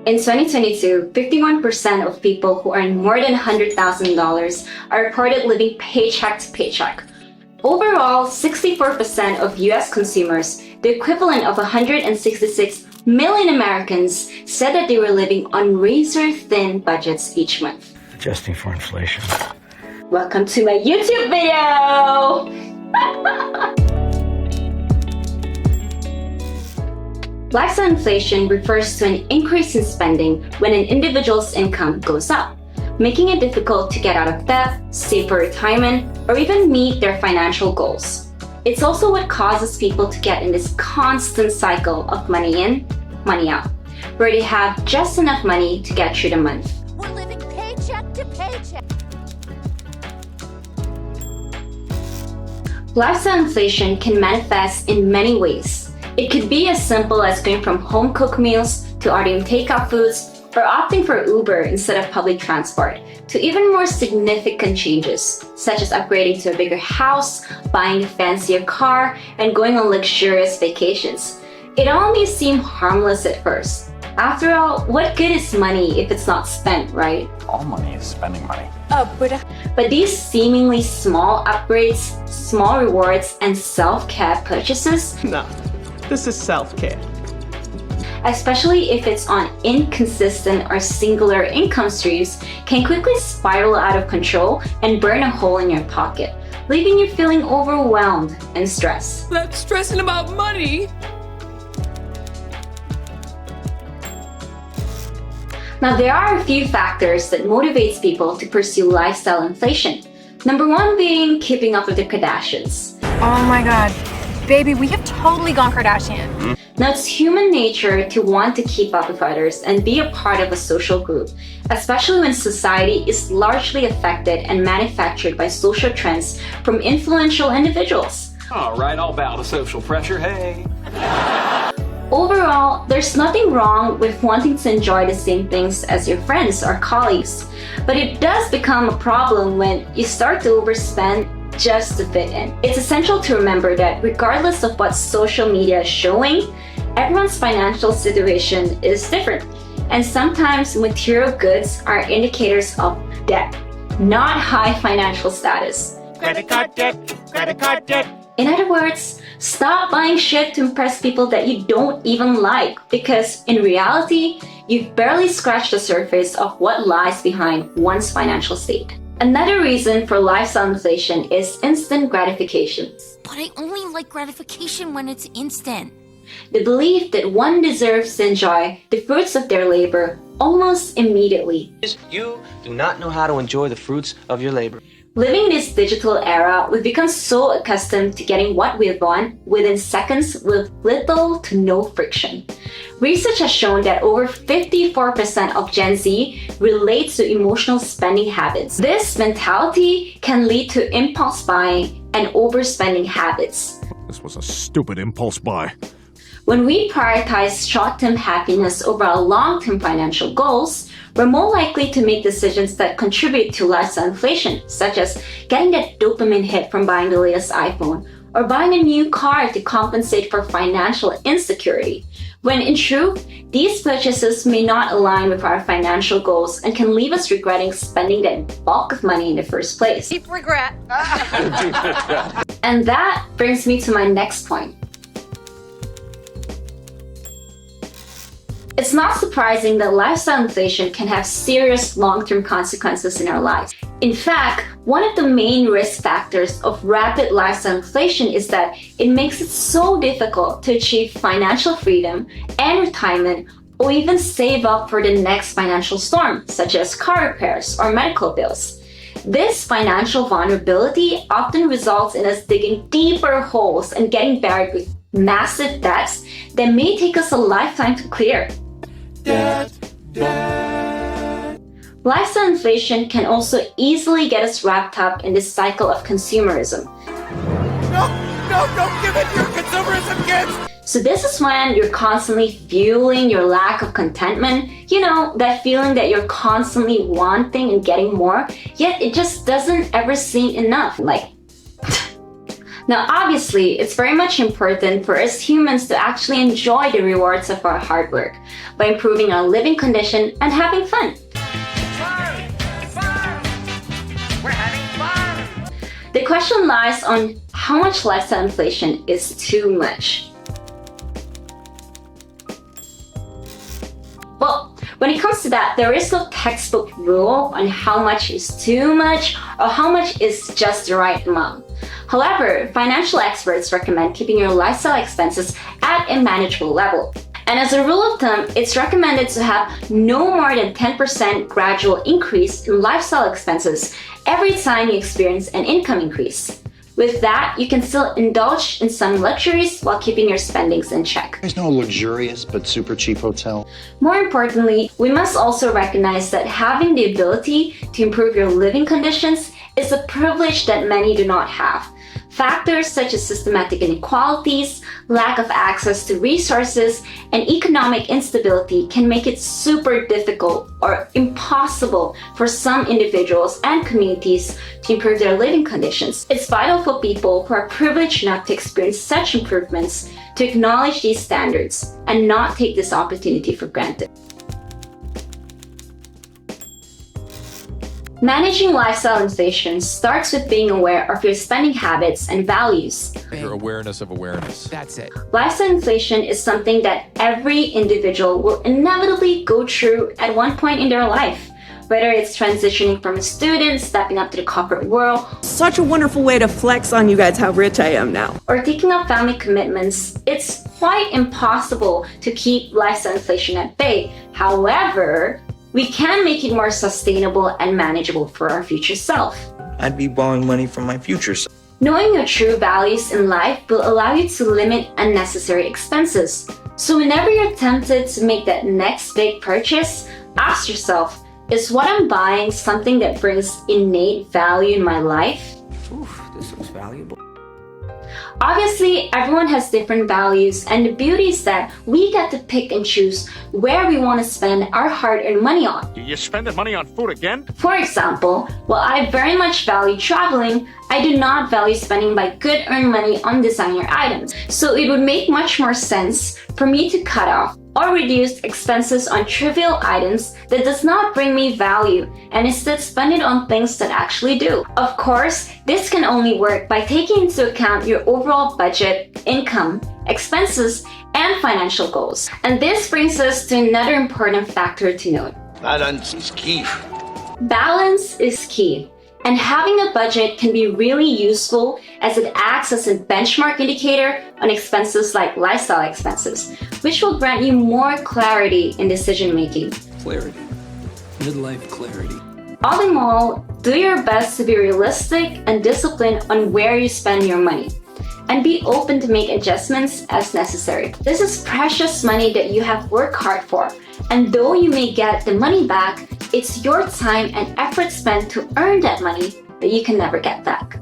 In 2022, 51% of people who earn more than $100,000 are reported living paycheck to paycheck. Overall, 64% of US consumers, the equivalent of 166 million Americans, said that they were living on razor-thin budgets each month. Adjusting for inflation. Welcome to my YouTube video! Lifestyle inflation refers to an increase in spending when an individual's income goes up, making it difficult to get out of debt, save for retirement, or even meet their financial goals. It's also what causes people to get in this constant cycle of money in, money out, where they have just enough money to get through the month. We're living paycheck to paycheck. Lifestyle inflation can manifest in many ways. It could be as simple as going from home-cooked meals to ordering takeout foods or opting for Uber instead of public transport, to even more significant changes, such as upgrading to a bigger house, buying a fancier car, and going on luxurious vacations. It all may seem harmless at first. After all, what good is money if it's not spent, right? All money is spending money. But these seemingly small upgrades, small rewards, and self-care purchases, No, this is self-care. especially if it's on inconsistent or singular income streams, can quickly spiral out of control and burn a hole in your pocket, leaving you feeling overwhelmed and stressed. That's stressing about money. Now, there are a few factors that motivates people to pursue lifestyle inflation. Number one being keeping up with the Kardashians. Oh my god. Baby, we have totally gone Kardashian. Now, it's human nature to want to keep up with others and be a part of a social group, especially when society is largely affected and manufactured by social trends from influential individuals. All right, I'll bow to social pressure, hey. Overall, there's nothing wrong with wanting to enjoy the same things as your friends or colleagues, but it does become a problem when you start to overspend just to fit in. It's essential to remember that regardless of what social media is showing, everyone's financial situation is different, and sometimes material goods are indicators of debt, not high financial status. Credit card debt, credit card debt. In other words, stop buying shit to impress people that you don't even like, because in reality, you've barely scratched the surface of what lies behind one's financial state. Another reason for lifestyle inflation is instant gratification. But I only like gratification when it's instant. The belief that one deserves to enjoy the fruits of their labor almost immediately. You do not know how to enjoy the fruits of your labor. Living in this digital era, we've become so accustomed to getting what we want within seconds with little to no friction. Research has shown that over 54% of Gen Z relates to emotional spending habits. This mentality can lead to impulse buying and overspending habits. This was a stupid impulse buy. When we prioritize short-term happiness over our long-term financial goals, we're more likely to make decisions that contribute to lifestyle inflation, such as getting that dopamine hit from buying the latest iPhone, or buying a new car to compensate for financial insecurity. When in truth, these purchases may not align with our financial goals and can leave us regretting spending that bulk of money in the first place. Deep regret. And that brings me to my next point. It's not surprising that lifestyle inflation can have serious long-term consequences in our lives. In fact, one of the main risk factors of rapid lifestyle inflation is that it makes it so difficult to achieve financial freedom and retirement, or even save up for the next financial storm, such as car repairs or medical bills. This financial vulnerability often results in us digging deeper holes and getting buried with massive debts that may take us a lifetime to clear. Lifestyle inflation can also easily get us wrapped up in this cycle of consumerism. No, don't give in to your consumerism, kids! So this is when you're constantly fueling your lack of contentment. You know, that feeling that you're constantly wanting and getting more, yet it just doesn't ever seem enough. Like, Now, obviously, it's very much important for us humans to actually enjoy the rewards of our hard work by improving our living condition and having fun. We're having fun! The question lies on how much lifestyle inflation is too much. Well, when it comes to that, there is no textbook rule on how much is too much or how much is just the right amount. However, financial experts recommend keeping your lifestyle expenses at a manageable level. And as a rule of thumb, it's recommended to have no more than 10% gradual increase in lifestyle expenses every time you experience an income increase. With that, you can still indulge in some luxuries while keeping your spendings in check. There's no luxurious but super cheap hotel. More importantly, we must also recognize that having the ability to improve your living conditions is a privilege that many do not have. Factors such as systematic inequalities, lack of access to resources, and economic instability can make it super difficult or impossible for some individuals and communities to improve their living conditions. It's vital for people who are privileged enough to experience such improvements to acknowledge these standards and not take this opportunity for granted. Managing lifestyle inflation starts with being aware of your spending habits and values. Your awareness of awareness. That's it. Lifestyle inflation is something that every individual will inevitably go through at one point in their life, whether it's transitioning from a student, stepping up to the corporate world, Such a wonderful way to flex on you guys how rich I am now. or taking up family commitments. It's quite impossible to keep lifestyle inflation at bay. However, we can make it more sustainable and manageable for our future self. I'd be borrowing money from my future self. Knowing your true values in life will allow you to limit unnecessary expenses. So whenever you're tempted to make that next big purchase, ask yourself, is what I'm buying something that brings innate value in my life? Oof, this looks valuable. Obviously, everyone has different values, and the beauty is that we get to pick and choose where we want to spend our hard-earned money on. You spending money on food again? For example, while I very much value traveling, I do not value spending my good-earned money on designer items. So it would make much more sense for me to cut off or reduce expenses on trivial items that does not bring me value and instead spend it on things that actually do. Of course, this can only work by taking into account your overall budget, income, expenses, and financial goals. And this brings us to another important factor to note. Balance is key. Balance is key. And having a budget can be really useful as it acts as a benchmark indicator on expenses like lifestyle expenses, which will grant you more clarity in decision making. Clarity. Midlife clarity. All in all, do your best to be realistic and disciplined on where you spend your money, and be open to make adjustments as necessary. This is precious money that you have worked hard for, and though you may get the money back, it's your time and effort spent to earn that money that you can never get back.